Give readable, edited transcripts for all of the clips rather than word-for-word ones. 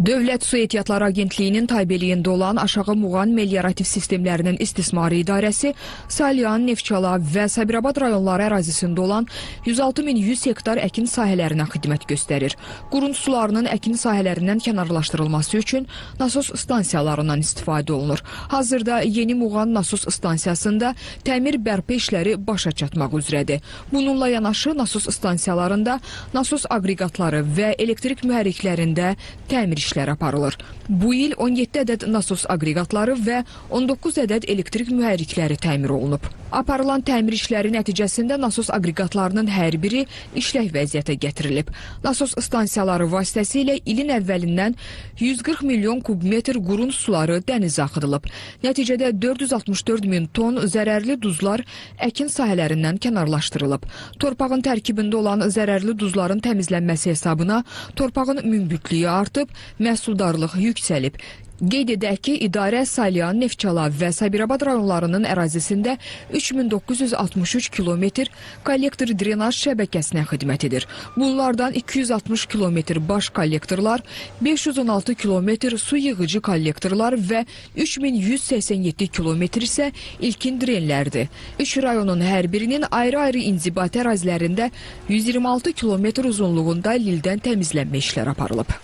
Dövlət Su Ehtiyatları Agentliyinin tabeliyində olan Aşağı Muğan Meliorativ Sistemlərinin İstismarı İdarəsi Salyan, Neftçala və Sabirabad rayonları ərazisində olan 106.100 hektar əkin sahələrinə xidmət göstərir. Qurund sularının əkin sahələrindən kənarlaşdırılması üçün nasos stansiyalarından istifadə olunur. Hazırda Yeni Muğan nasos stansiyasında təmir bərpa işləri başa çatmaq üzrədir. Bununla yanaşı nasos stansiyalarında nasos aqreqatları və elektrik mühərriklərində təmir işlər aparılır. Bu il 17 ədəd nasos aqreqatları və 19 ədəd elektrik mühərrikləri təmir olunub. Aparılan təmir işləri nəticəsində nasos aqreqatlarının hər biri işlək vəziyyətə gətirilib. Nasos stansiyaları vasitəsilə ilin əvvəlindən 140 milyon kubmetr qurund suları dənizə axıdılıb. Nəticədə 464 min ton zərərli duzlar əkin sahələrindən kənarlaşdırılıb. Torpağın tərkibində olan zərərli duzların təmizlənməsi hesabına torpağın münbütlüyü artıb, məhsuldarlıq yüksəlib. Qeyd edək ki, idarə Salyan, Neftçala və Sabirabad rayonlarının ərazisində 3963 kilometr kollektor drenaj şəbəkəsinə xidmət edir. Bunlardan 260 kilometr baş kollektorlar, 516 kilometr su yığıcı kollektorlar və 3187 kilometr isə ilkin drenlərdir. 3 rayonun hər birinin ayrı-ayrı inzibati ərazilərində 126 kilometr uzunluğunda lildən təmizlənmə işləri aparılıb.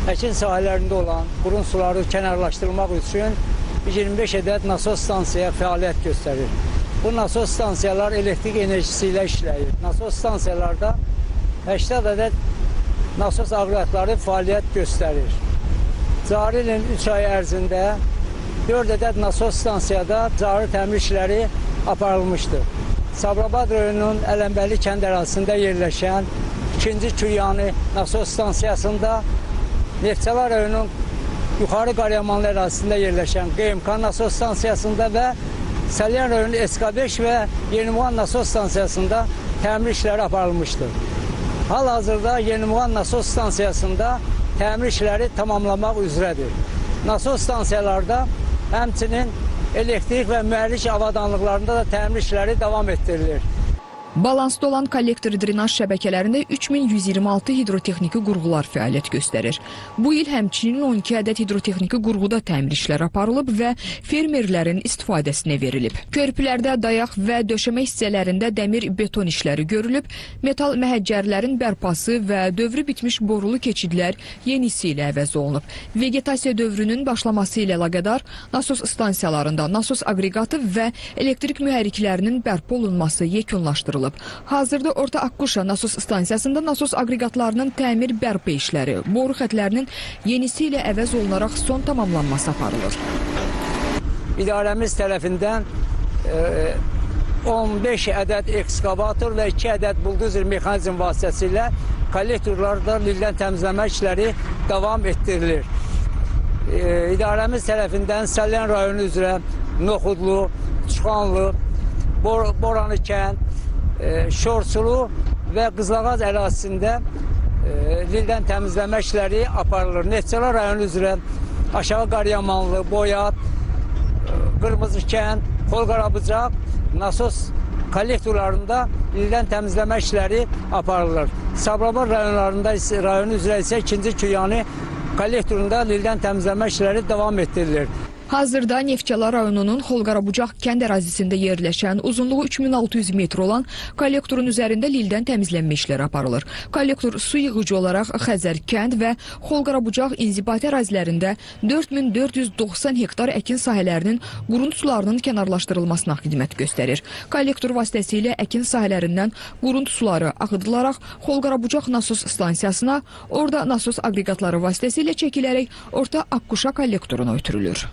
Əkin sahələrində olan qurund suları kənarlaşdırılmaq üçün 25 ədəd nasos stansiya fəaliyyət göstərir. Bu nasos stansiyalar elektrik enerjisi ilə işləyir. Nasos stansiyalarda 80 ədəd nasos aqreqatları fəaliyyət göstərir. Cari ilin 3 ay ərzində 4 ədəd nasos stansiyada cari təmir işləri aparılmışdır. Sabirabad rayonunun Ələmbəli kənd ərazisində yerləşən 2-ci Küryani nasos stansiyasında, Neftçala rayonunun Yuxarı Qaryamanlı ərazisində yerləşən QMK nasos stansiyasında və Salyan rayonunun SK5 və Yeni Muğan nasos stansiyasında təmir işləri aparılmışdır. Hal-hazırda Yeni Muğan nasos stansiyasında təmir işləri tamamlamaq üzrədir. Nasos stansiyalarda həmçinin elektrik və mühərrik avadanlıqlarında da təmir işləri davam etdirilir. Balansda olan kollektor drenaj şəbəkələrində 3126 hidrotexniki qurğular fəaliyyət göstərir. Bu il həmçinin 12 ədəd hidrotexniki qurğuda təmir işləri aparılıb və fermerlərin istifadəsinə verilib. Körpülərdə dayaq və döşəmə hissələrində dəmir beton işləri görülüb, metal məhəccərlərin bərpası və dövrü bitmiş borulu keçidlər yenisi ilə əvəz olunub. Vegetasiya dövrünün başlaması ilə əlaqədar nasos stansiyalarında nasos aqreqatı və elektrik mühərriklərinin bərpa olunması yekunlaşdırılıb. Hazırda Orta Akkuşa nasos stansiyasında nasos aqreqatlarının təmir bərpa işləri, boru xətlərinin yenisi ilə əvəz olunaraq son tamamlanması aparılır. İdarəmiz tərəfindən 15 ədəd ekskavator və 2 ədəd buldozer mexanizm vasitəsilə kollektorlarda lildən təmizləmə işləri davam etdirilir. İdarəmiz tərəfindən Salyan rayonu üzrə Noxudlu, Çıxanlı, Boranı kənd, Şorsulu və Qızlağaz ərazisində lildən təmizləmə işləri aparılır. Neftçala rayonu üzrə Aşağı Qaryamanlı, Boyat, Qırmızı kənd, Xolqarabucaq nasos kollektorlarında lildən təmizləmə işləri aparılır. Sabirabad rayonu üzrə isə 2-ci Küryani kollektorunda lildən təmizləmə işləri davam etdirilir. Hazırda Neftçala rayonunun Xolqarabucaq kənd ərazisində yerləşən uzunluğu 3600 metr olan kollektorun üzərində lildən təmizlənmə işləri aparılır. Kollektor su yığıcı olaraq Xəzər kənd və Xolqarabucaq inzibati ərazilərində 4490 hektar əkin sahələrinin qurund sularının kənarlaşdırılmasına xidmət göstərir. Kollektor vasitəsilə əkin sahələrindən qurund suları axıdılaraq Xolqarabucaq nasos stansiyasına, orada nasos aqreqatları vasitəsilə çəkilərək Orta Akkuşa kollektoruna ötürülür.